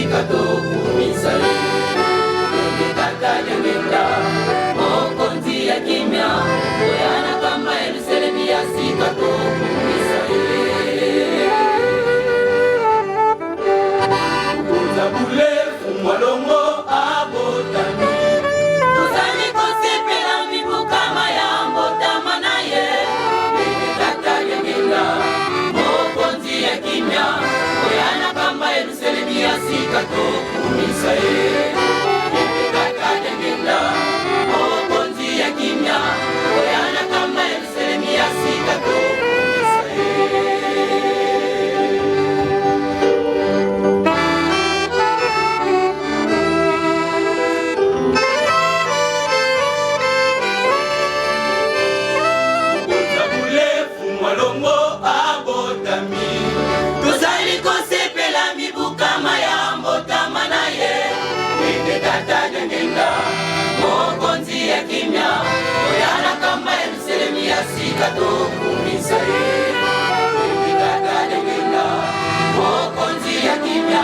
sika tokumisa ye tata nyangenda mokonzi ya kimya oyana kama Yerusalemu ya sika tokumisa ye kunza bule fumwalongo abotami tuzali kosepela mibu kama ya mbotama na ye tata nyangenda mokonzi ya kimya oyana kama Yerusalemu ya sika tokumisa ye tata nyangenda mokonzi ya kimya oyana kama Yerusalemu ya sika tokumisa ye mwalongo abotami tuzali kosepela mibu kama ya mbotama na ye ende tata nyangenda mokonzi ya kimya oyana kama Yerusalemu ya sika tokumisa ye ende tata nyangenda mokonzi ya kimya